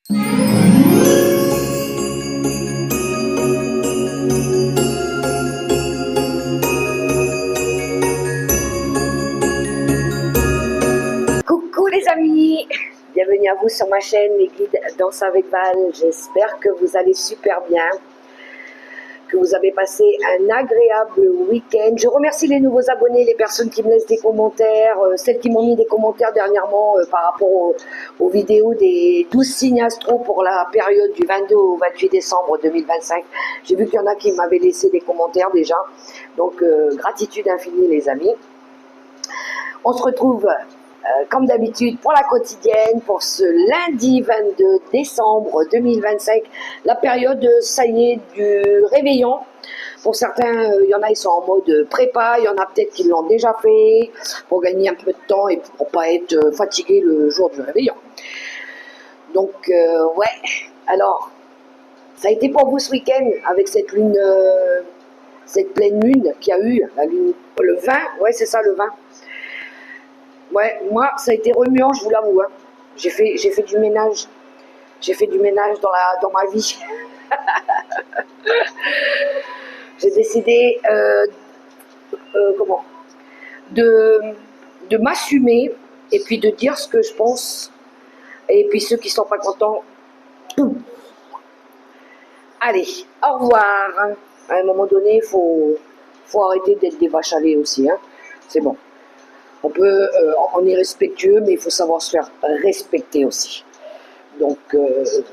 Coucou les amis, bienvenue à vous sur ma chaîne Les Guides Danse avec Val. J'espère que vous allez super bien, que vous avez passé un agréable week-end. Je remercie les nouveaux abonnés, les personnes qui me laissent des commentaires, celles qui m'ont mis des commentaires dernièrement par rapport aux vidéos des 12 signes astro pour la période du 22 au 28 décembre 2025. J'ai vu qu'il y en a qui m'avaient laissé des commentaires déjà, donc gratitude infinie les amis. On se retrouve comme d'habitude pour la quotidienne, pour ce lundi 22 décembre 2025, la période, ça y est, du réveillon. Pour certains, il y en a, ils sont en mode prépa, il y en a peut-être qui l'ont déjà fait, pour gagner un peu de temps et pour pas être fatigué le jour du réveillon. Donc, ouais, alors, ça a été pour vous ce week-end, avec cette lune, cette pleine lune qu'il y a eu, la lune, le 20, ouais c'est ça le 20. Ouais, moi, ça a été remuant, je vous l'avoue. Hein. J'ai fait du ménage. J'ai fait du ménage dans ma vie. J'ai décidé de m'assumer et puis de dire ce que je pense. Et puis ceux qui sont pas contents, allez, au revoir. À un moment donné, il faut arrêter d'être des vaches à lait aussi. Hein. C'est bon. On est respectueux, mais il faut savoir se faire respecter aussi. Donc, il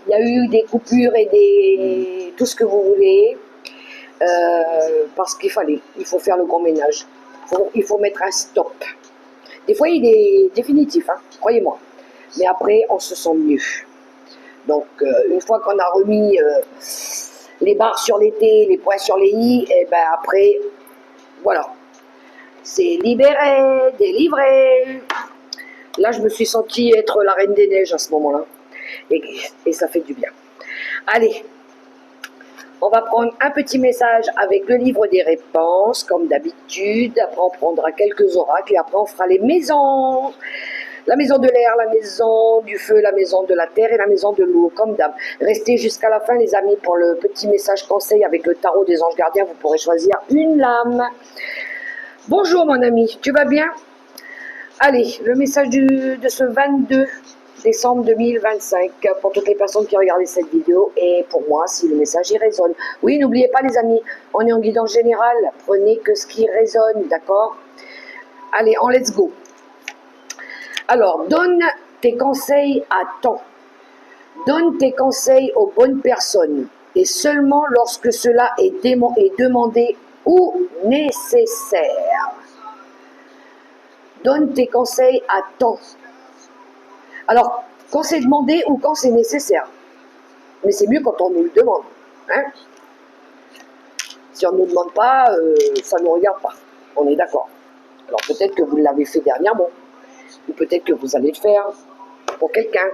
y a eu des coupures et tout ce que vous voulez, parce qu'il faut faire le grand ménage. Il faut mettre un stop. Des fois, il est définitif, hein, croyez-moi. Mais après, on se sent mieux. Donc, une fois qu'on a remis les barres sur les T, les points sur les I, et ben après, voilà. C'est libéré, délivré. Là, je me suis sentie être la reine des neiges à ce moment-là. Et ça fait du bien. Allez, on va prendre un petit message avec le livre des réponses, comme d'habitude. Après, on prendra quelques oracles et après, on fera les maisons. La maison de l'air, la maison du feu, la maison de la terre et la maison de l'eau, comme d'hab. Restez jusqu'à la fin, les amis, pour le petit message conseil avec le tarot des anges gardiens. Vous pourrez choisir une lame. Bonjour mon ami, tu vas bien? Allez, le message de ce 22 décembre 2025 pour toutes les personnes qui regardent cette vidéo et pour moi si le message y résonne. Oui, n'oubliez pas les amis, on est en guidance générale, prenez que ce qui résonne, d'accord? Allez, en let's go. Alors, donne tes conseils à temps. Donne tes conseils aux bonnes personnes et seulement lorsque cela est demandé ou nécessaire. Donne tes conseils à temps. Alors, quand c'est demandé ou quand c'est nécessaire. Mais c'est mieux quand on nous le demande. Hein? Si on ne nous demande pas, ça ne nous regarde pas. On est d'accord. Alors peut-être que vous l'avez fait dernièrement. Ou peut-être que vous allez le faire pour quelqu'un.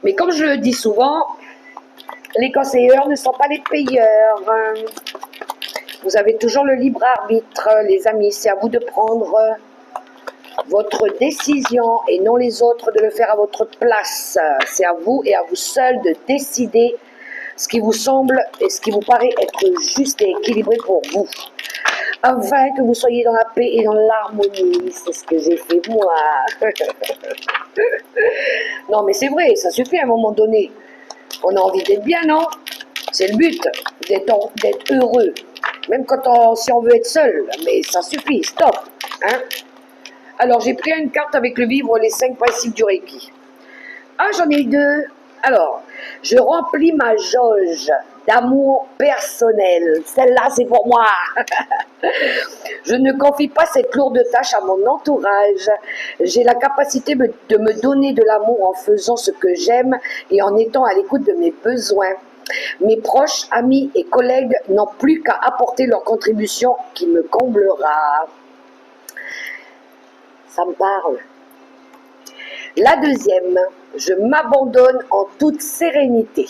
Mais comme je le dis souvent, les conseilleurs ne sont pas les payeurs. Vous avez toujours le libre arbitre, les amis. C'est à vous de prendre votre décision et non les autres de le faire à votre place. C'est à vous et à vous seul de décider ce qui vous semble et ce qui vous paraît être juste et équilibré pour vous. Afin que vous soyez dans la paix et dans l'harmonie. C'est ce que j'ai fait moi. Non mais c'est vrai, ça suffit à un moment donné. On a envie d'être bien, non? C'est le but, d'être heureux. Même si on veut être seul, mais ça suffit, stop. Hein? Alors, j'ai pris une carte avec le livre Les 5 principes du Reiki. Ah, j'en ai 2. Alors, je remplis ma jauge d'amour personnel. Celle-là, c'est pour moi. Je ne confie pas cette lourde tâche à mon entourage. J'ai la capacité de me donner de l'amour en faisant ce que j'aime et en étant à l'écoute de mes besoins. Mes proches, amis et collègues n'ont plus qu'à apporter leur contribution qui me comblera. Ça me parle. La deuxième, je m'abandonne en toute sérénité.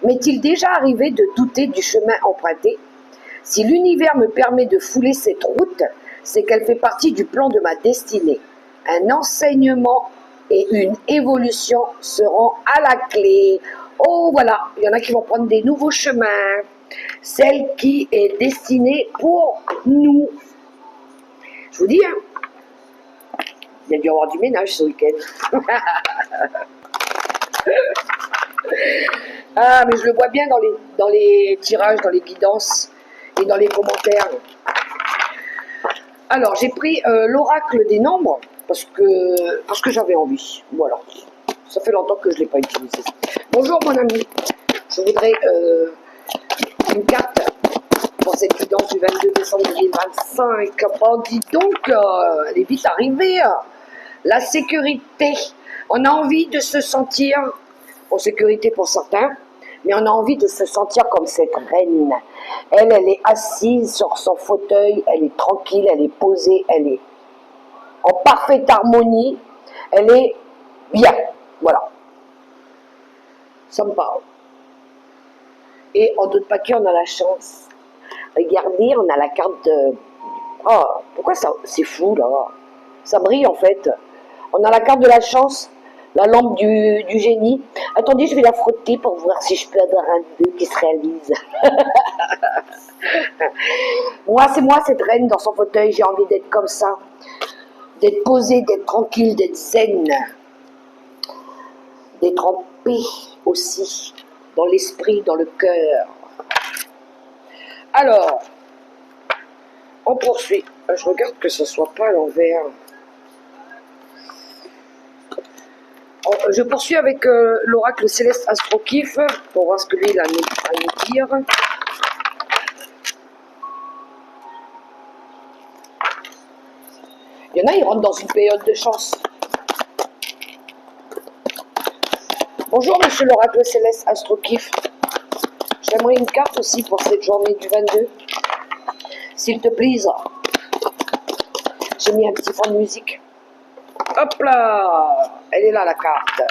M'est-il déjà arrivé de douter du chemin emprunté? Si l'univers me permet de fouler cette route, c'est qu'elle fait partie du plan de ma destinée. Un enseignement et une évolution seront à la clé. Oh voilà, il y en a qui vont prendre des nouveaux chemins. Celle qui est destinée pour nous. Je vous dis, hein, il y a dû y avoir du ménage ce week-end. Ah, mais je le vois bien dans les tirages, dans les guidances et dans les commentaires. Alors, j'ai pris l'oracle des nombres parce que j'avais envie. Voilà. Ça fait longtemps que je ne l'ai pas utilisé. Bonjour mon ami. Je voudrais une carte pour cette guidance du 22 décembre 2025. Oh, dis donc, elle est vite arrivée. La sécurité. On a envie de se sentir en sécurité pour certains, mais on a envie de se sentir comme cette reine. Elle est assise sur son fauteuil, elle est tranquille, elle est posée, elle est en parfaite harmonie, elle est bien. Voilà. Ça me parle. Et en d'autres paquets, on a la chance. Regardez, on a la carte de... Oh, pourquoi ça... C'est fou, là. Ça brille, en fait. On a la carte de la chance, la lampe du génie. Attendez, je vais la frotter pour voir si je peux avoir un vœu qui se réalise. Moi, c'est moi, cette reine dans son fauteuil. J'ai envie d'être comme ça. D'être posée, d'être tranquille, d'être zen. D'être en paix aussi. Dans l'esprit, dans le cœur. Alors, on poursuit. Je regarde que ce ne soit pas à l'envers. Je poursuis avec l'oracle céleste Astrokif pour voir ce que lui il a à nous dire. Il y en a, ils rentrent dans une période de chance. Bonjour monsieur l'oracle céleste Astrokif. J'aimerais une carte aussi pour cette journée du 22. S'il te plaît. J'ai mis un petit fond de musique. Hop là, elle est là la carte.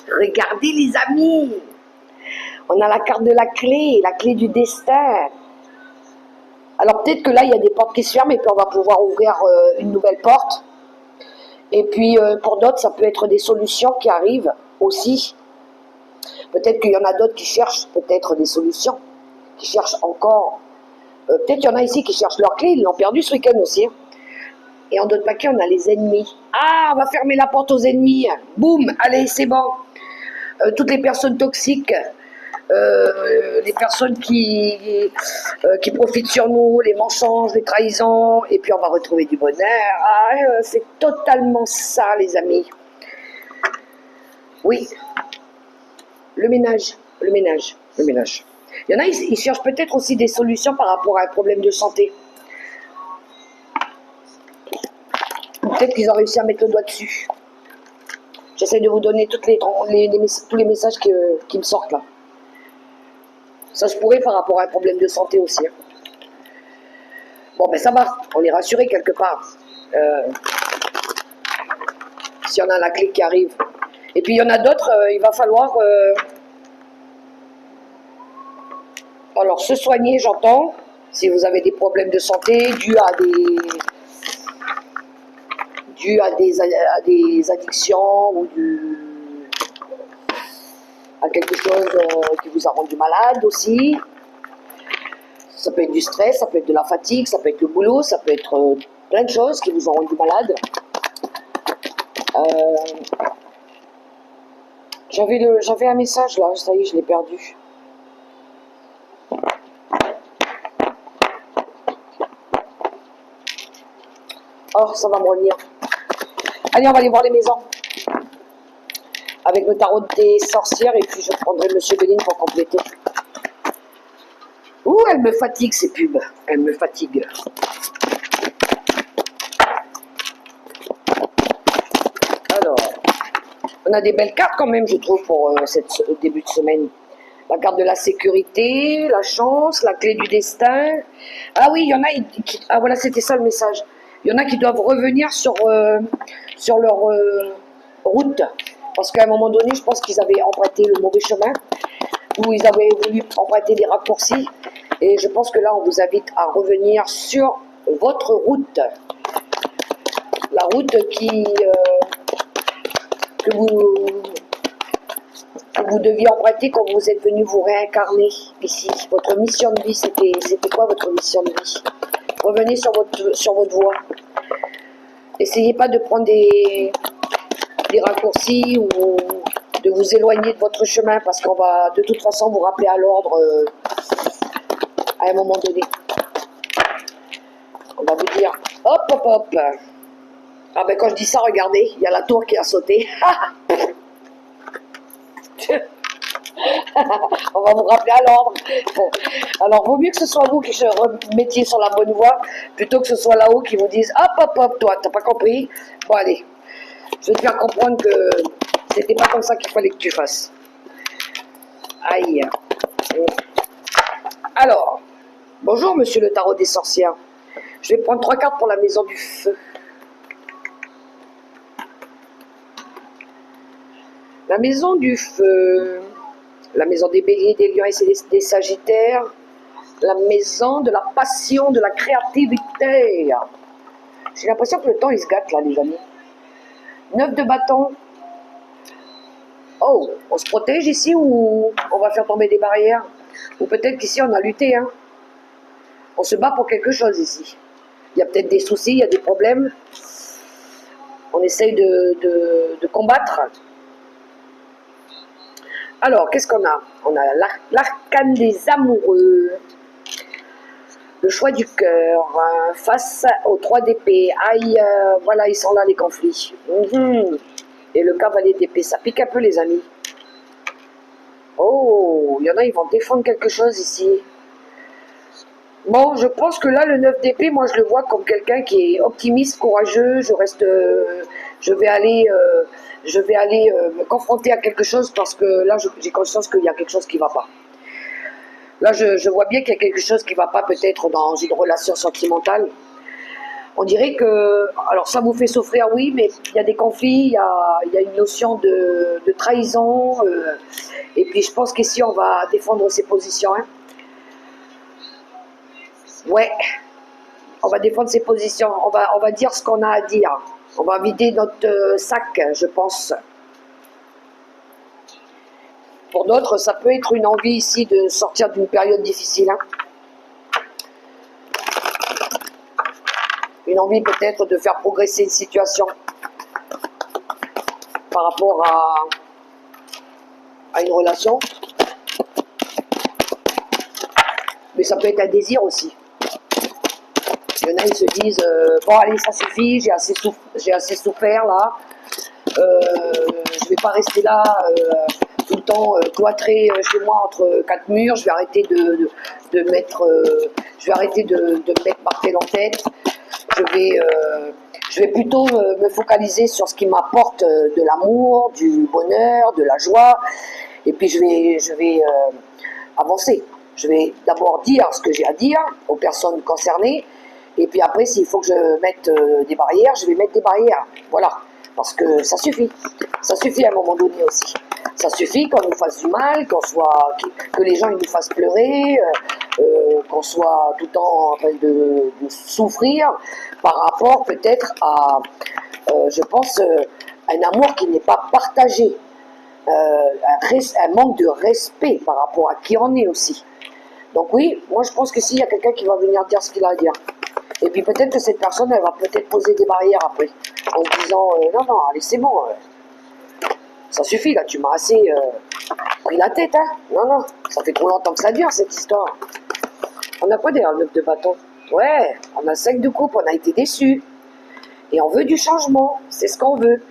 Regardez les amis. On a la carte de la clé du destin. Alors peut-être que là il y a des portes qui se ferment et puis on va pouvoir ouvrir une nouvelle porte. Et puis pour d'autres ça peut être des solutions qui arrivent aussi. Peut-être qu'il y en a d'autres qui cherchent peut-être des solutions, qui cherchent encore. Peut-être qu'il y en a ici qui cherchent leur clé, ils l'ont perdu ce week-end aussi. Et en d'autres paquets, on a les ennemis. Ah, on va fermer la porte aux ennemis. Boum, allez, c'est bon. Toutes les personnes toxiques, les personnes qui profitent sur nous, les mensonges, les trahisons, et puis on va retrouver du bonheur. Ah, c'est totalement ça, les amis. Oui. Le ménage. Il y en a, ils cherchent peut-être aussi des solutions par rapport à un problème de santé. Peut-être qu'ils ont réussi à mettre le doigt dessus. J'essaie de vous donner tous les messages qui me sortent là. Ça se pourrait par rapport à un problème de santé aussi. Hein. Bon, ben ça va, on est rassuré quelque part. Si on a la clé qui arrive. Et puis il y en a d'autres, il va falloir... alors se soigner, j'entends. Si vous avez des problèmes de santé dus à des addictions ou à quelque chose qui vous a rendu malade aussi. Ça peut être du stress, ça peut être de la fatigue, ça peut être le boulot, ça peut être plein de choses qui vous ont rendu malade. J'avais un message là, ça y est, je l'ai perdu. Oh, ça va me revenir. Allez, on va aller voir les maisons. Avec le tarot des sorcières, et puis je prendrai Monsieur Béline pour compléter. Ouh, elle me fatigue ces pubs. Elle me fatigue. Alors, on a des belles cartes quand même, je trouve, pour ce début de semaine. La carte de la sécurité, la chance, la clé du destin. Ah oui, il y en a qui... Ah voilà, c'était ça le message. Il y en a qui doivent revenir sur leur route. Parce qu'à un moment donné, je pense qu'ils avaient emprunté le mauvais chemin. Ou ils avaient voulu emprunter des raccourcis. Et je pense que là, on vous invite à revenir sur votre route. La route qui que vous deviez emprunter quand vous êtes venu vous réincarner ici. Votre mission de vie, c'était quoi votre mission de vie? Revenez sur votre voie. Essayez pas de prendre des raccourcis ou de vous éloigner de votre chemin parce qu'on va de toute façon vous rappeler à l'ordre à un moment donné. On va vous dire hop hop hop. Ah ben quand je dis ça, regardez, il y a la tour qui a sauté. On va vous rappeler à l'ordre. Alors vaut mieux que ce soit vous qui se remettiez sur la bonne voie plutôt que ce soit là-haut qui vous dise hop hop hop, toi t'as pas compris? Bon allez, je vais te faire comprendre que c'était pas comme ça qu'il fallait que tu fasses. Aïe. Alors, bonjour monsieur le tarot des sorcières. Je vais prendre 3 cartes pour la maison du feu. La maison du feu, la maison des béliers, des lions et des sagittaires, la maison de la passion, de la créativité. J'ai l'impression que le temps il se gâte là les amis. 9 de bâton. Oh, on se protège ici ou on va faire tomber des barrières? Ou peut-être qu'ici on a lutté, hein. On se bat pour quelque chose ici. Il y a peut-être des soucis, il y a des problèmes. On essaye de combattre. Alors, qu'est-ce qu'on a? On a l'arcane des amoureux. Le choix du cœur. Face aux 3 d'épée. Aïe, voilà, ils sont là les conflits. Et le cavalier d'épée, ça pique un peu les amis. Oh, il y en a, ils vont défendre quelque chose ici. Bon, je pense que là, le 9 d'épée, moi, je le vois comme quelqu'un qui est optimiste, courageux. Je vais aller me confronter à quelque chose parce que là, j'ai conscience qu'il y a quelque chose qui ne va pas. Là, je vois bien qu'il y a quelque chose qui ne va pas peut-être dans une relation sentimentale. On dirait que, alors ça vous fait souffrir, oui, mais il y a des conflits, il y a une notion de trahison. Et puis, je pense qu'ici, on va défendre ses positions, hein. Ouais, on va défendre ses positions, on va dire ce qu'on a à dire. On va vider notre sac, je pense. Pour d'autres, ça peut être une envie ici de sortir d'une période difficile. Hein. Une envie peut-être de faire progresser une situation par rapport à une relation. Mais ça peut être un désir aussi. Il y en a, ils se disent bon allez, ça suffit, j'ai assez souffert là, je vais pas rester là tout le temps cloîtré chez moi entre 4 murs, je vais arrêter de me mettre Martel en tête, je vais plutôt me focaliser sur ce qui m'apporte de l'amour, du bonheur, de la joie, et puis je vais avancer. Je vais d'abord dire ce que j'ai à dire aux personnes concernées. Et puis après, s'il faut que je mette des barrières, je vais mettre des barrières. Voilà. Parce que ça suffit. Ça suffit à un moment donné aussi. Ça suffit qu'on nous fasse du mal, que les gens ils nous fassent pleurer, qu'on soit tout le temps en train de souffrir par rapport peut-être à, je pense, un amour qui n'est pas partagé. Un manque de respect par rapport à qui on est aussi. Donc oui, moi je pense que s'il y a quelqu'un qui va venir dire ce qu'il a à dire. Et puis peut-être que cette personne, elle va peut-être poser des barrières après, en se disant non, allez c'est bon, ça suffit là, tu m'as assez pris la tête, hein. Non, ça fait trop longtemps que ça dure cette histoire. On a quoi derrière le 9 de bâton? Ouais, on a 5 de coupe, on a été déçus. Et on veut du changement, c'est ce qu'on veut.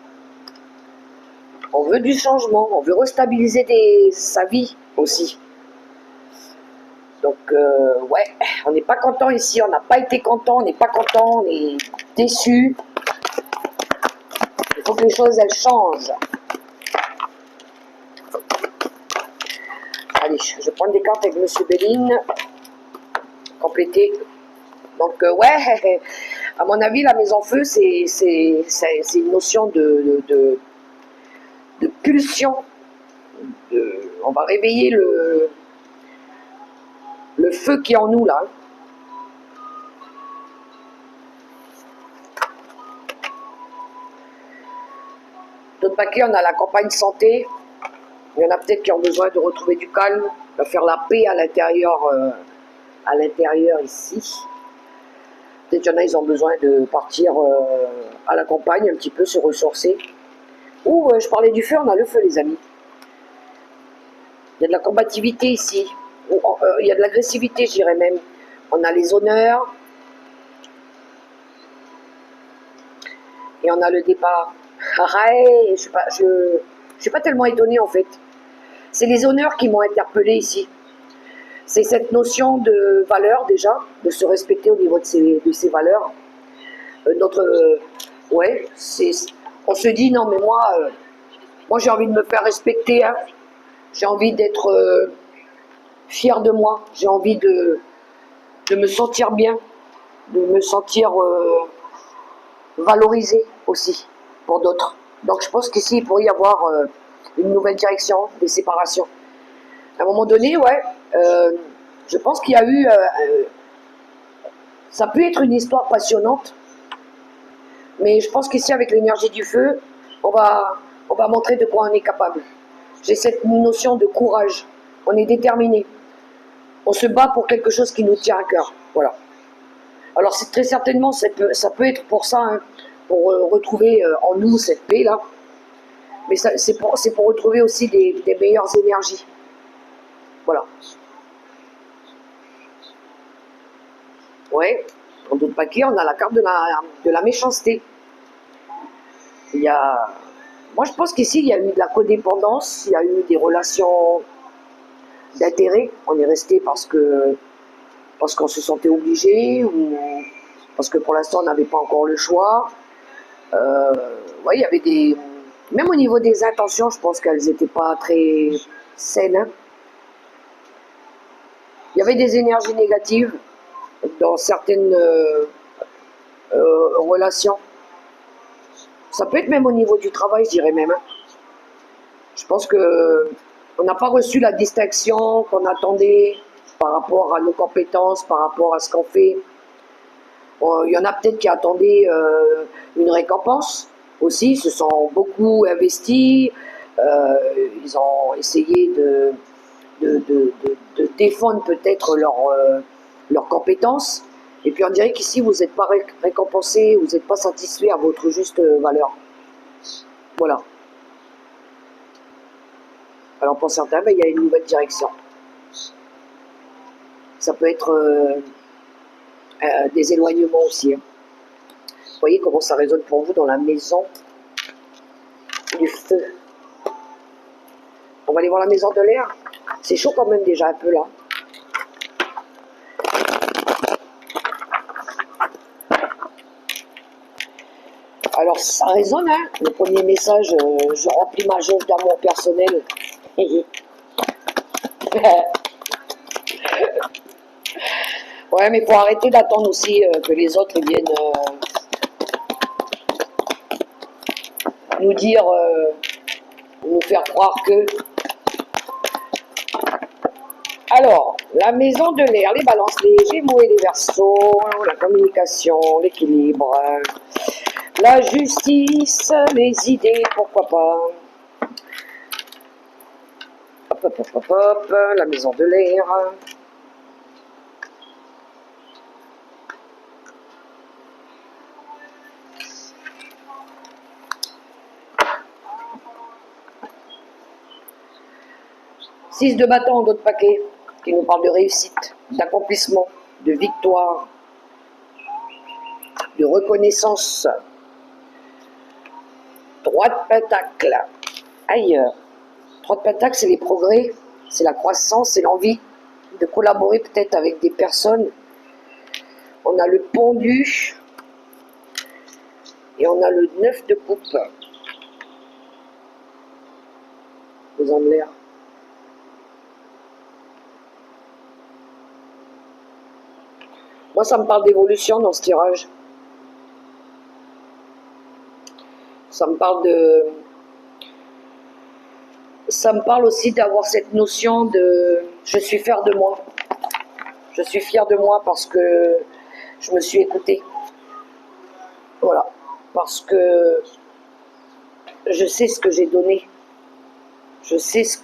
On veut du changement, on veut restabiliser sa vie aussi. Donc, ouais, on n'est pas content ici, on n'a pas été content, on n'est pas content, on est déçu. Il faut que les choses, elles changent. Allez, je vais prendre des cartes avec Monsieur Béline. Compléter. Donc, ouais, à mon avis, la maison feu, c'est une notion de pulsion. On va réveiller le feu qui est en nous, là. D'autres paquets, on a la campagne santé. Il y en a peut-être qui ont besoin de retrouver du calme, de faire la paix à l'intérieur ici. Peut-être qu'il y en a, ils ont besoin de partir à la campagne, un petit peu se ressourcer. Ou, je parlais du feu, on a le feu, les amis. Il y a de la combativité ici. Il y a de l'agressivité, je dirais même. On a les honneurs. Et on a le départ. Je suis pas tellement étonnée, en fait. C'est les honneurs qui m'ont interpellée ici. C'est cette notion de valeur, déjà, de se respecter au niveau de ses valeurs. Ouais, on se dit, non, mais moi j'ai envie de me faire respecter, hein. J'ai envie d'être fier de moi, j'ai envie de me sentir bien, de me sentir valorisé aussi pour d'autres. Donc je pense qu'ici, il pourrait y avoir une nouvelle direction, des séparations. À un moment donné, ouais, je pense qu'il y a eu... ça peut être une histoire passionnante, mais je pense qu'ici, avec l'énergie du feu, on va montrer de quoi on est capable. J'ai cette notion de courage. On est déterminé. On se bat pour quelque chose qui nous tient à cœur. Voilà. Alors, c'est très certainement, ça peut être pour ça, hein, pour retrouver en nous cette paix-là. Mais c'est pour retrouver aussi des meilleures énergies. Voilà. Ouais. Dans d'autres paquets, on a la carte de la méchanceté. Moi, je pense qu'ici, il y a eu de la codépendance, il y a eu des relations d'intérêt. On est resté parce qu'on se sentait obligé ou parce que pour l'instant, on n'avait pas encore le choix. Ouais, il y avait des... Même au niveau des intentions, je pense qu'elles n'étaient pas très saines, hein. Il y avait des énergies négatives dans certaines relations. Ça peut être même au niveau du travail, je dirais même, hein. Je pense que on n'a pas reçu la distinction qu'on attendait par rapport à nos compétences, par rapport à ce qu'on fait. Bon, il y en a peut-être qui attendaient une récompense aussi, se sont beaucoup investis, ils ont essayé de défendre peut-être leurs compétences. Et puis on dirait qu'ici, vous n'êtes pas récompensé, vous n'êtes pas satisfait à votre juste valeur. Voilà. Alors pour certains, il y a une nouvelle direction. Ça peut être des éloignements aussi, hein. Vous voyez comment ça résonne pour vous dans la maison du feu. On va aller voir la maison de l'air. C'est chaud quand même déjà un peu là. Alors ça résonne, hein. Le premier message, je remplis ma jauge d'amour personnel. Ouais, mais faut arrêter d'attendre aussi que les autres viennent nous dire, nous faire croire que... Alors, la maison de l'air, les balances, les gémeaux et les verseaux, la communication, l'équilibre, la justice, les idées, pourquoi pas. Hop, hop, hop, hop, hop, la maison de l'air. Six de bâton en d'autres paquets, qui nous parle de réussite, d'accomplissement, de victoire, de reconnaissance. Trois de pentacle. Ailleurs. Trois de pentacle, c'est les progrès, c'est la croissance, c'est l'envie de collaborer peut-être avec des personnes. On a le pendu et on a le 9 de coupe. Les hommes de l'air. Moi, ça me parle d'évolution dans ce tirage. Ça me parle de... Ça me parle aussi d'avoir cette notion de... Je suis fière de moi. Je suis fière de moi parce que je me suis écoutée. Voilà. Parce que je sais ce que j'ai donné. Je sais ce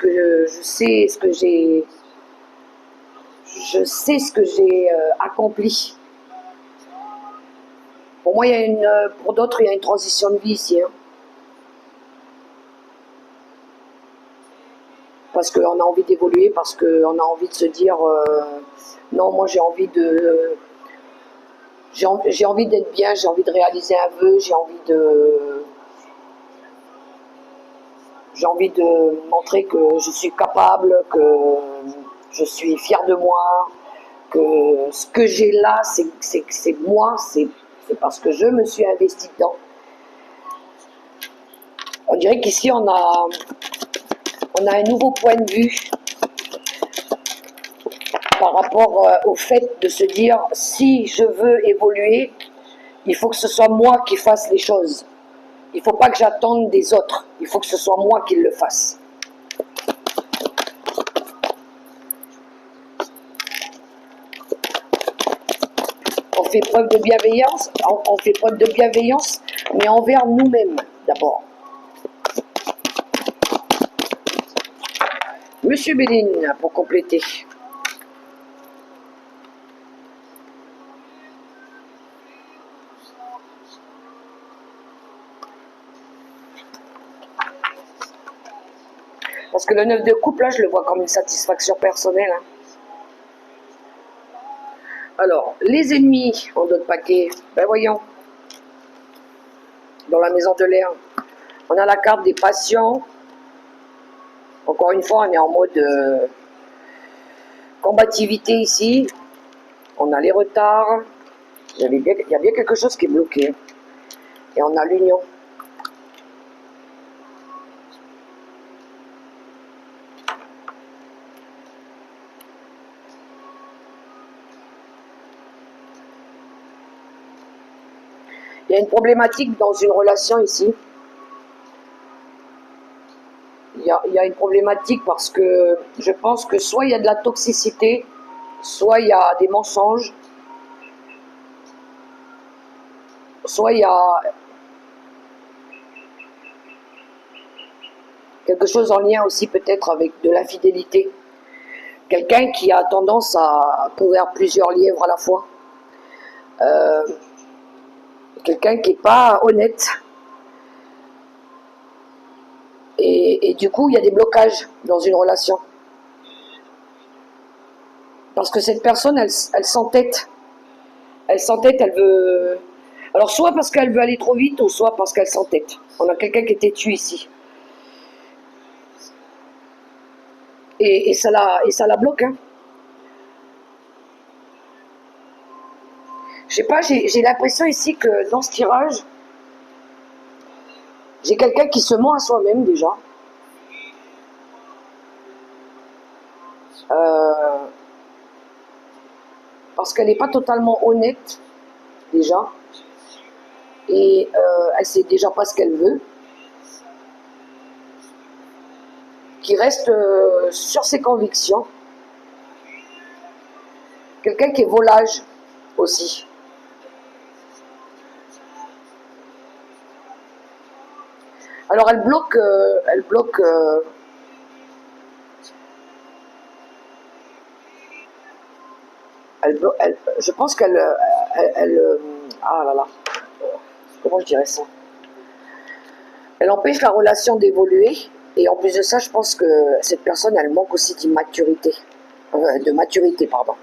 que j'ai accompli. Pour moi, pour d'autres, il y a une transition de vie ici. Hein. Parce qu'on a envie d'évoluer, parce qu'on a envie de se dire non, moi j'ai envie d'être bien, j'ai envie de réaliser un vœu, j'ai envie de montrer que je suis capable, que je suis fière de moi, que ce que j'ai là, c'est moi, c'est parce que je me suis investie dedans. On dirait qu'ici, on a un nouveau point de vue par rapport au fait de se dire, si je veux évoluer, il faut que ce soit moi qui fasse les choses. Il ne faut pas que j'attende des autres. Il faut que ce soit moi qui le fasse. On fait preuve de bienveillance, mais envers nous-mêmes d'abord. Monsieur Béline, pour compléter. Parce que le 9 de coupe, là, je le vois comme une satisfaction personnelle. Hein. Alors, les ennemis en d'autres paquets, ben voyons. Dans la maison de l'air, on a la carte des patients. Encore une fois, on est en mode combativité ici. On a les retards. Il y a bien quelque chose qui est bloqué. Et on a l'union. Il y a une problématique dans une relation ici. Il y a une problématique parce que je pense que soit il y a de la toxicité, soit il y a des mensonges, soit il y a quelque chose en lien aussi peut-être avec de l'infidélité. Quelqu'un qui a tendance à couvrir plusieurs lièvres à la fois. Quelqu'un qui n'est pas honnête. Et du coup, il y a des blocages dans une relation. Parce que cette personne, elle s'entête. Elle s'entête, elle veut... Alors, soit parce qu'elle veut aller trop vite, ou soit parce qu'elle s'entête. On a quelqu'un qui est têtu ici. Et ça la bloque. Hein. Je sais pas, j'ai l'impression ici que dans ce tirage, j'ai quelqu'un qui se ment à soi-même déjà. Parce qu'elle n'est pas totalement honnête déjà. Et elle sait déjà pas ce qu'elle veut. Qui reste sur ses convictions. Quelqu'un qui est volage aussi. Alors elle bloque, je pense qu'elle, ah là là, comment je dirais ça? Elle empêche la relation d'évoluer, et en plus de ça, je pense que cette personne, elle manque aussi d'immaturité, de maturité, pardon.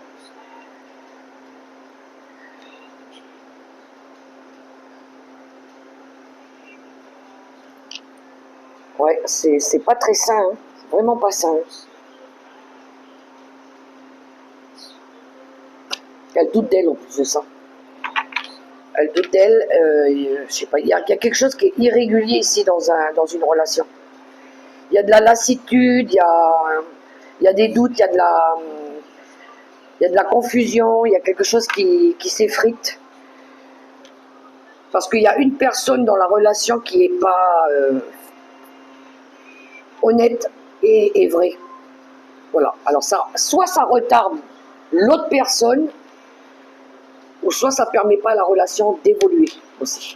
Ouais, c'est pas très sain, hein. Vraiment pas sain. Elle doute d'elle en plus de ça. Elle doute d'elle, je sais pas, il y a quelque chose qui est irrégulier ici dans une relation. Il y a de la lassitude, il y a des doutes, il y a de la confusion, il y a quelque chose qui s'effrite. Parce qu'il y a une personne dans la relation qui n'est pas honnête et vraie. Voilà. Alors ça, soit ça retarde l'autre personne, ou soit ça ne permet pas à la relation d'évoluer aussi.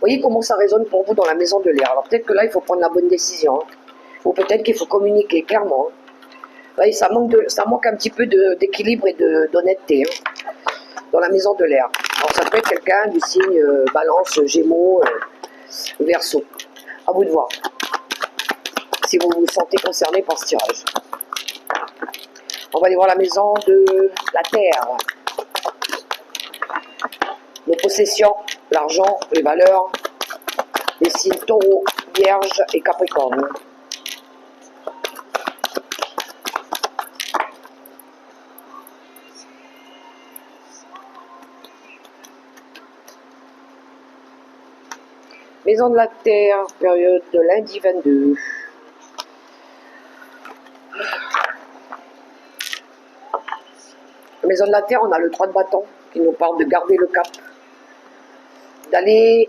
Voyez comment ça résonne pour vous dans la maison de l'air. Alors peut-être que là, il faut prendre la bonne décision. Hein. Ou peut-être qu'il faut communiquer clairement. Hein. Voyez, ça manque un petit peu d'équilibre et d'honnêteté hein, dans la maison de l'air. Alors ça peut être quelqu'un du signe Balance, Gémeaux, Verseau. À vous de voir. Si vous vous sentez concerné par ce tirage. On va aller voir la maison de la Terre. Nos possessions, l'argent, les valeurs, les signes Taureau, Vierge et Capricorne. Maison de la Terre, période de lundi 22. Maison de la Terre, on a le 3 de bâton qui nous parle de garder le cap, d'aller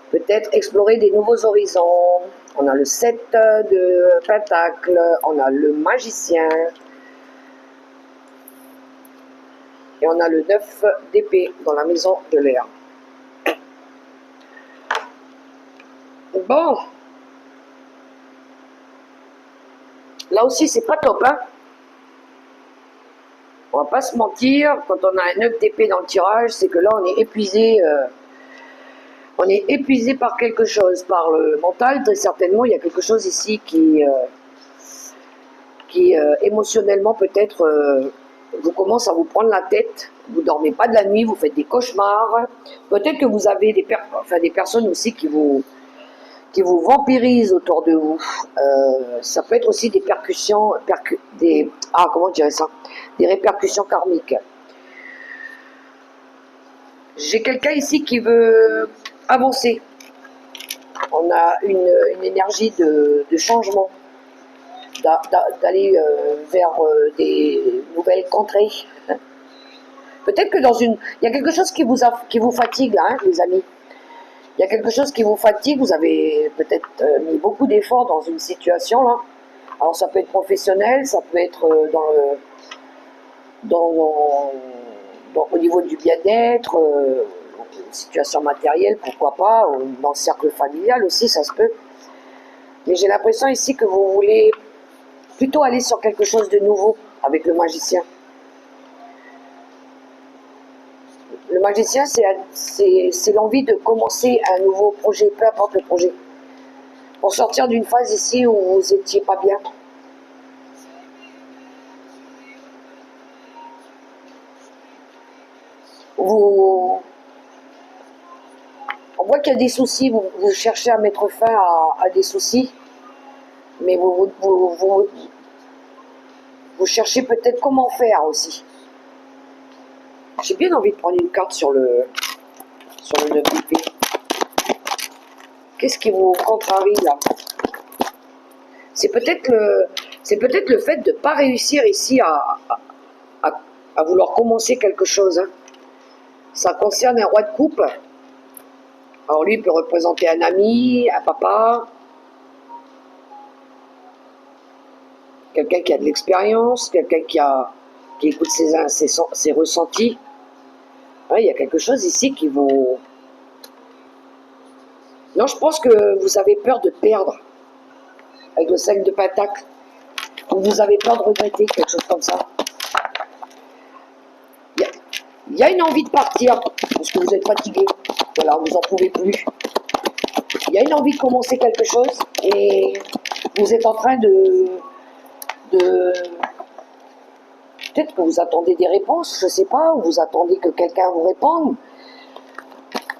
peut-être explorer des nouveaux horizons. On a le 7 de Pentacle, on a le Magicien et on a le 9 d'épée dans la maison de l'air. Bon, là aussi c'est pas top, hein. On va pas se mentir, quand on a un 9 d'épée dans le tirage, c'est que là on est épuisé. On est épuisé par quelque chose, par le mental, très certainement. Il y a quelque chose ici qui émotionnellement peut-être vous commence à vous prendre la tête. Vous ne dormez pas de la nuit, vous faites des cauchemars. Peut-être que vous avez des personnes aussi qui vous vampirisent autour de vous. Ça peut être aussi des percussions, comment je dirais ça, des répercussions karmiques. J'ai quelqu'un ici qui veut avancer. On a une énergie de changement, d'aller vers des nouvelles contrées. Peut-être que il y a quelque chose qui vous fatigue là, hein, les amis. Il y a quelque chose qui vous fatigue, vous avez peut-être mis beaucoup d'efforts dans une situation là. Alors ça peut être professionnel, ça peut être au niveau du bien-être, situation matérielle, pourquoi pas, dans le cercle familial aussi, ça se peut. Mais j'ai l'impression ici que vous voulez plutôt aller sur quelque chose de nouveau avec le magicien. Le magicien, c'est l'envie de commencer un nouveau projet, peu importe le projet. Pour sortir d'une phase ici où vous n'étiez pas bien. On voit qu'il y a des soucis, vous cherchez à mettre fin à des soucis, mais vous cherchez peut-être comment faire aussi. J'ai bien envie de prendre une carte sur le 9 d'épée. Qu'est-ce qui vous contrarie là? C'est peut-être le fait de ne pas réussir ici à vouloir commencer quelque chose. Hein. Ça concerne un roi de coupe. Alors lui, il peut représenter un ami, un papa, quelqu'un qui a de l'expérience, quelqu'un qui écoute ses ressentis. Ouais, il y a quelque chose ici qui vous... Non, je pense que vous avez peur de perdre avec le 5 de Pentacle. Ou vous avez peur de regretter, quelque chose comme ça. Il y a une envie de partir, parce que vous êtes fatigué. Voilà, vous n'en pouvez plus. Il y a une envie de commencer quelque chose, et vous êtes en train de peut-être que vous attendez des réponses, je ne sais pas, ou vous attendez que quelqu'un vous réponde.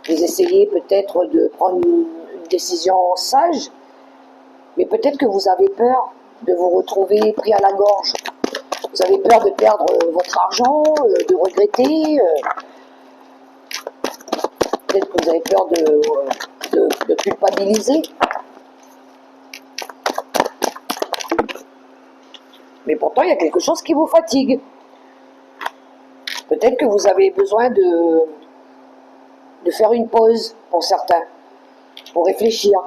Vous essayez peut-être de prendre une décision sage, mais peut-être que vous avez peur de vous retrouver pris à la gorge. Vous avez peur de perdre votre argent, de regretter. Peut-être que vous avez peur de culpabiliser. Mais pourtant, il y a quelque chose qui vous fatigue. Peut-être que vous avez besoin de faire une pause pour certains, pour réfléchir,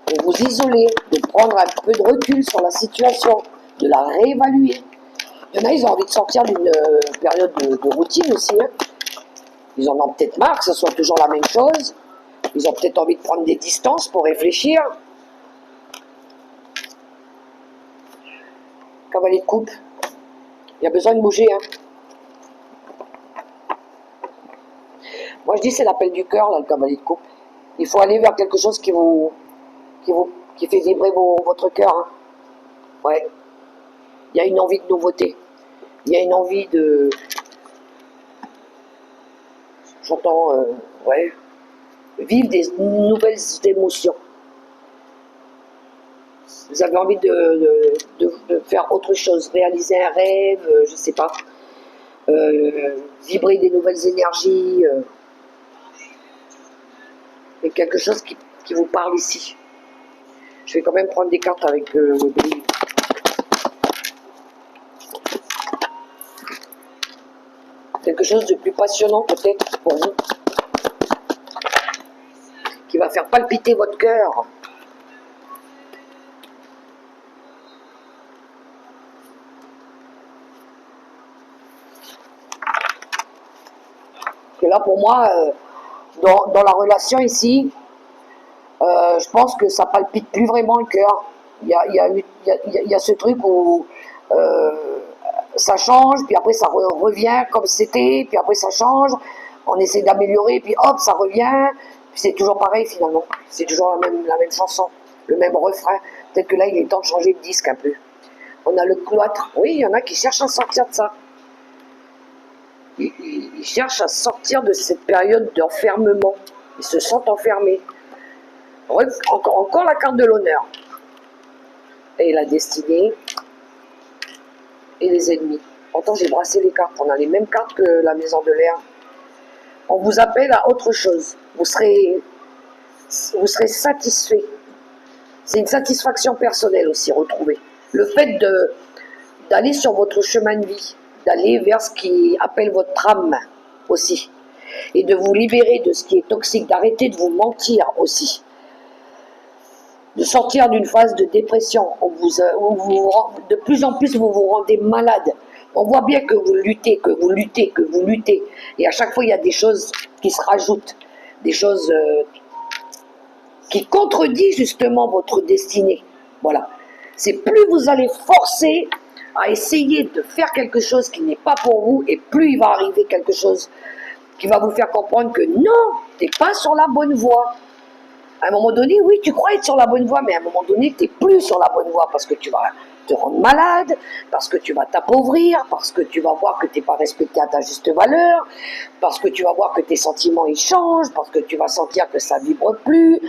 de vous isoler, de prendre un peu de recul sur la situation, de la réévaluer. Il y en a, ils ont envie de sortir d'une période de routine aussi. Hein. Ils en ont peut-être marre que ce soit toujours la même chose. Ils ont peut-être envie de prendre des distances pour réfléchir. Cavalier de coupe. Il y a besoin de bouger. Hein. Moi, je dis c'est l'appel du cœur, là, le cavalier de coupe. Il faut aller vers quelque chose qui fait vibrer votre cœur. Hein. Ouais. Il y a une envie de nouveauté. Il y a une envie de... J'entends, ouais, vivre des nouvelles émotions. Vous avez envie de faire autre chose, réaliser un rêve, je sais pas, vibrer des nouvelles énergies, et quelque chose qui vous parle ici. Je vais quand même prendre des cartes avec le bélier. Quelque chose de plus passionnant peut-être pour vous, qui va faire palpiter votre cœur. Et là pour moi, dans la relation ici, je pense que ça palpite plus vraiment le cœur. Il y a ce truc où ça change, puis après ça revient comme c'était, puis après ça change, on essaie d'améliorer, puis hop, ça revient, puis c'est toujours pareil finalement. C'est toujours la même chanson, le même refrain. Peut-être que là, il est temps de changer de disque un peu. On a le cloître. Oui, il y en a qui cherchent à sortir de ça. Ils cherchent à sortir de cette période d'enfermement. Ils se sentent enfermés. Encore la carte de l'honneur. Et la destinée. Et les ennemis. Pourtant, j'ai brassé les cartes. On a les mêmes cartes que la maison de l'air. On vous appelle à autre chose. Vous serez satisfait. C'est une satisfaction personnelle aussi retrouvée. Le fait d'aller sur votre chemin de vie, d'aller vers ce qui appelle votre âme aussi, et de vous libérer de ce qui est toxique, d'arrêter de vous mentir aussi, de sortir d'une phase de dépression où de plus en plus vous vous rendez malade. On voit bien que vous luttez, et à chaque fois il y a des choses qui se rajoutent, des choses qui contredisent justement votre destinée. Voilà. C'est plus vous allez forcer à essayer de faire quelque chose qui n'est pas pour vous, et plus il va arriver quelque chose qui va vous faire comprendre que non, tu n'es pas sur la bonne voie. À un moment donné, oui, tu crois être sur la bonne voie, mais à un moment donné, tu n'es plus sur la bonne voie parce que tu vas te rendre malade, parce que tu vas t'appauvrir, parce que tu vas voir que tu n'es pas respecté à ta juste valeur, parce que tu vas voir que tes sentiments ils changent, parce que tu vas sentir que ça ne vibre plus.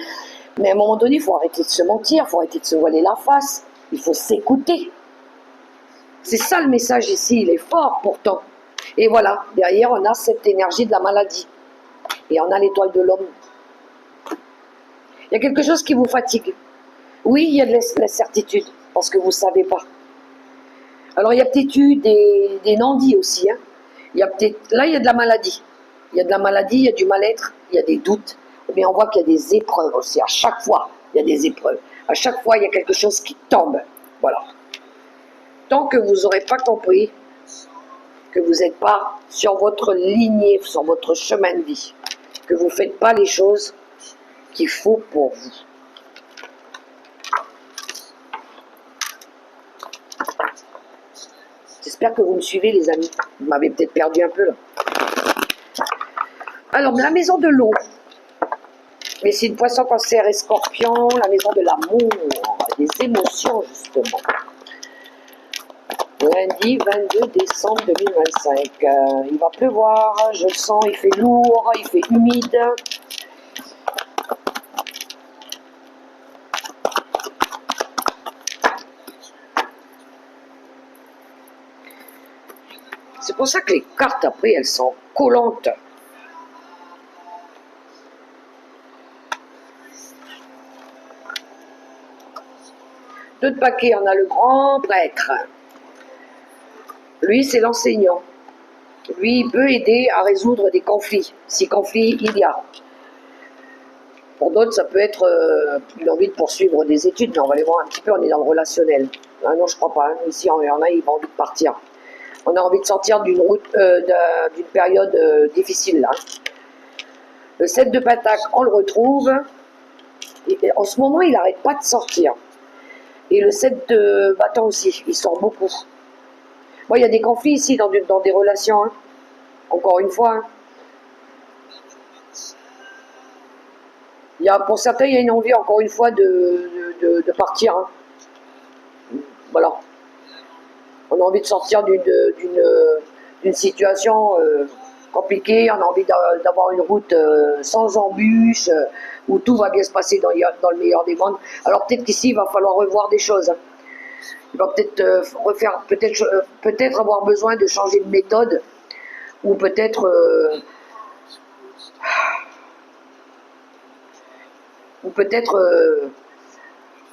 Mais à un moment donné, il faut arrêter de se mentir, il faut arrêter de se voiler la face, il faut s'écouter. C'est ça le message ici, il est fort pourtant. Et voilà, derrière on a cette énergie de la maladie. Et on a l'étoile de l'homme. Il y a quelque chose qui vous fatigue. Oui, il y a de l'incertitude, parce que vous ne savez pas. Alors il y a peut-être eu des non-dits aussi. Hein. Là, il y a de la maladie. Il y a de la maladie, il y a du mal-être, il y a des doutes. Mais on voit qu'il y a des épreuves aussi. À chaque fois, il y a des épreuves. À chaque fois, il y a quelque chose qui tombe. Voilà. Tant que vous n'aurez pas compris que vous n'êtes pas sur votre lignée, sur votre chemin de vie, que vous ne faites pas les choses qu'il faut pour vous. J'espère que vous me suivez, les amis. Vous m'avez peut-être perdu un peu là. Alors, la maison de l'eau. Mais c'est une poisson, cancer et scorpion, la maison de l'amour, des émotions justement. Lundi 22 décembre 2025. Il va pleuvoir, je le sens, il fait lourd, il fait humide. C'est pour ça que les cartes après, elles sont collantes. Deux de paquets, on a le grand prêtre. Lui, c'est l'enseignant. Lui, il peut aider à résoudre des conflits, si conflits il y a. Pour d'autres, ça peut être une envie de poursuivre des études, mais on va les voir un petit peu, on est dans le relationnel. Ah non, je crois pas. Hein. Ici, il y en a, ils ont envie de partir. On a envie de sortir d'une route, d'une période difficile là. Le 7 de Pentacle, on le retrouve. Et en ce moment, il n'arrête pas de sortir. Et le 7 de bâton aussi, il sort beaucoup. Bon, il y a des conflits ici dans des relations. Hein. Encore une fois. Hein. Pour certains, il y a une envie, encore une fois, de partir. Hein. Voilà. On a envie de sortir d'une situation compliquée. On a envie d'avoir une route sans embûches, où tout va bien se passer dans le meilleur des mondes. Alors peut-être qu'ici, il va falloir revoir des choses. Hein. Il va peut-être peut-être avoir besoin de changer de méthode, ou peut-être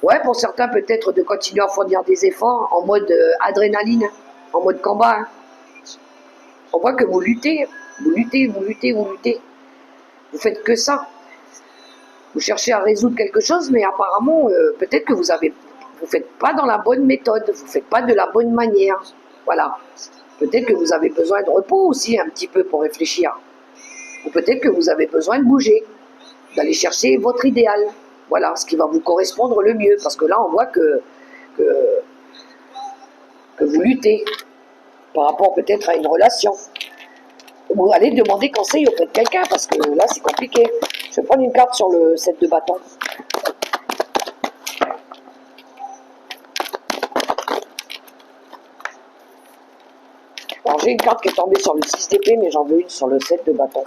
ouais, pour certains, peut-être de continuer à fournir des efforts en mode adrénaline, en mode combat. Hein. On voit que vous luttez, vous luttez, vous luttez, vous luttez. Vous faites que ça. Vous cherchez à résoudre quelque chose, mais apparemment, peut-être que vous faites pas dans la bonne méthode, vous faites pas de la bonne manière. Voilà. Peut-être que vous avez besoin de repos aussi un petit peu pour réfléchir. Ou peut-être que vous avez besoin de bouger, d'aller chercher votre idéal. Voilà, ce qui va vous correspondre le mieux. Parce que là, on voit que vous luttez par rapport peut-être à une relation. Vous allez demander conseil auprès de quelqu'un, parce que là, c'est compliqué. Je vais prendre une carte sur le 7 de bâton. Alors, j'ai une carte qui est tombée sur le 6 d'épée, mais j'en veux une sur le 7 de bâton.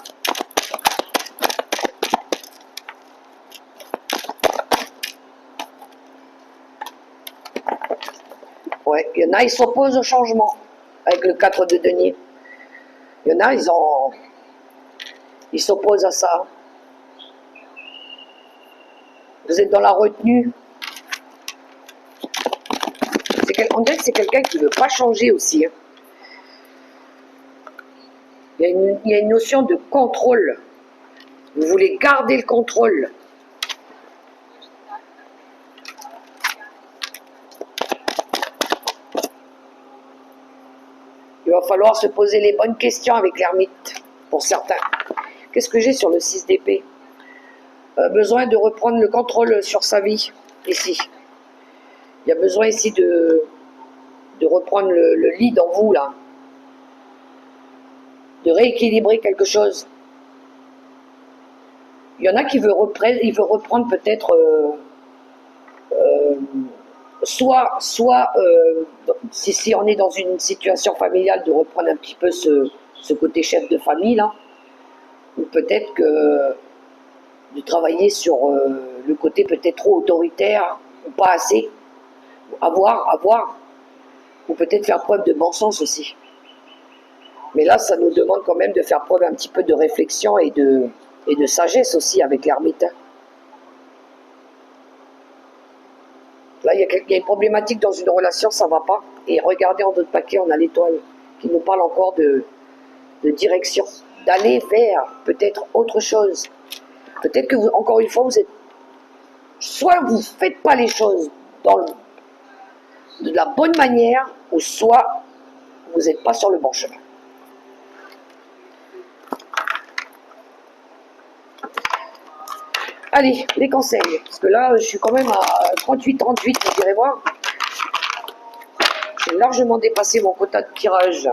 Ouais, il y en a, ils s'opposent au changement avec le 4 de denier. Il y en a, ils s'opposent à ça. Vous êtes dans la retenue. On dirait que c'est quelqu'un qui ne veut pas changer aussi. Hein. Il y a une notion de contrôle. Vous voulez garder le contrôle. Il va falloir se poser les bonnes questions avec l'ermite, pour certains. Qu'est-ce que j'ai sur le 6 d'épée? Besoin de reprendre le contrôle sur sa vie, ici. Il y a besoin ici de reprendre le lead en vous, là. De rééquilibrer quelque chose. Il y en a qui veut reprendre peut-être soit si on est dans une situation familiale, de reprendre un petit peu ce côté chef de famille là, ou peut-être que de travailler sur le côté peut-être trop autoritaire ou pas assez, avoir, ou peut-être faire preuve de bon sens aussi. Mais là, ça nous demande quand même de faire preuve un petit peu de réflexion et de sagesse aussi avec l'ermite. Là, il y a une problématique dans une relation, ça ne va pas. Et regardez en d'autres paquets, on a l'étoile qui nous parle encore de direction, d'aller vers peut-être autre chose. Peut-être que, encore une fois, vous êtes... Soit vous ne faites pas les choses de la bonne manière, ou soit vous n'êtes pas sur le bon chemin. Allez, les conseils, parce que là, je suis quand même à 38, vous direz voir. J'ai largement dépassé mon quota de tirage.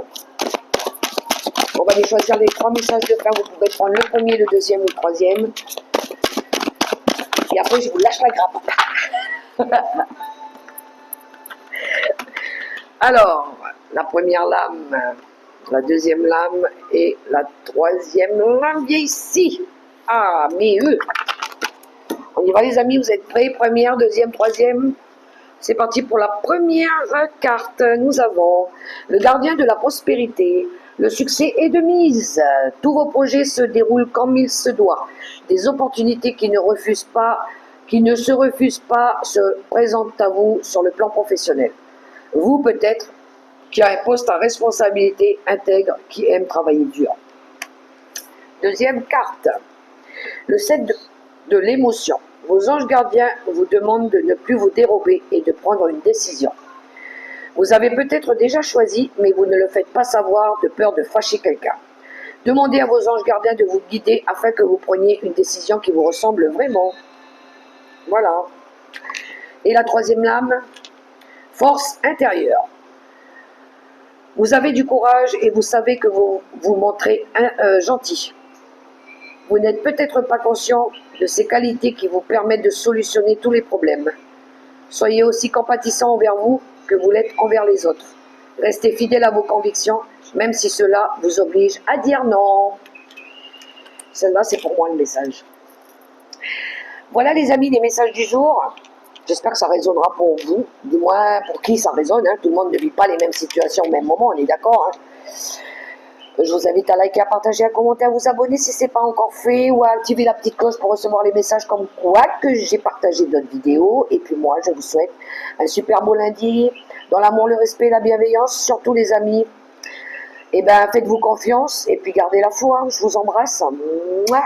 On va aller choisir les 3 messages de fin. Vous pouvez prendre le premier, le deuxième ou le troisième. Et après, je vous lâche la grappe. Alors, la première lame, la deuxième lame et la troisième lame vient ici. Ah, mais eux. On y va les amis, vous êtes prêts? Première, deuxième, troisième. C'est parti pour la première carte. Nous avons le gardien de la prospérité. Le succès est de mise. Tous vos projets se déroulent comme il se doit. Des opportunités qui ne se refusent pas se présentent à vous sur le plan professionnel. Vous peut-être qui a un poste à responsabilité intègre, qui aime travailler dur. Deuxième carte. Le 7 de l'émotion. Vos anges gardiens vous demandent de ne plus vous dérober et de prendre une décision. Vous avez peut-être déjà choisi, mais vous ne le faites pas savoir de peur de fâcher quelqu'un. Demandez à vos anges gardiens de vous guider afin que vous preniez une décision qui vous ressemble vraiment. Voilà. Et la troisième lame, force intérieure. Vous avez du courage et vous savez que vous vous montrez gentil. Vous n'êtes peut-être pas conscient de ces qualités qui vous permettent de solutionner tous les problèmes. Soyez aussi compatissant envers vous que vous l'êtes envers les autres. Restez fidèle à vos convictions, même si cela vous oblige à dire non. Celle-là, c'est pour moi le message. Voilà les amis, les messages du jour. J'espère que ça résonnera pour vous, du moins pour qui ça résonne. Tout le monde ne vit pas les mêmes situations au même moment, on est d'accord. Je vous invite à liker, à partager, à commenter, à vous abonner si ce n'est pas encore fait, ou à activer la petite cloche pour recevoir les messages comme quoi que j'ai partagé d'autres vidéos. Et puis moi, je vous souhaite un super beau lundi, dans l'amour, le respect, la bienveillance, surtout les amis. Et ben, faites-vous confiance et puis gardez la foi. Je vous embrasse. Mouah.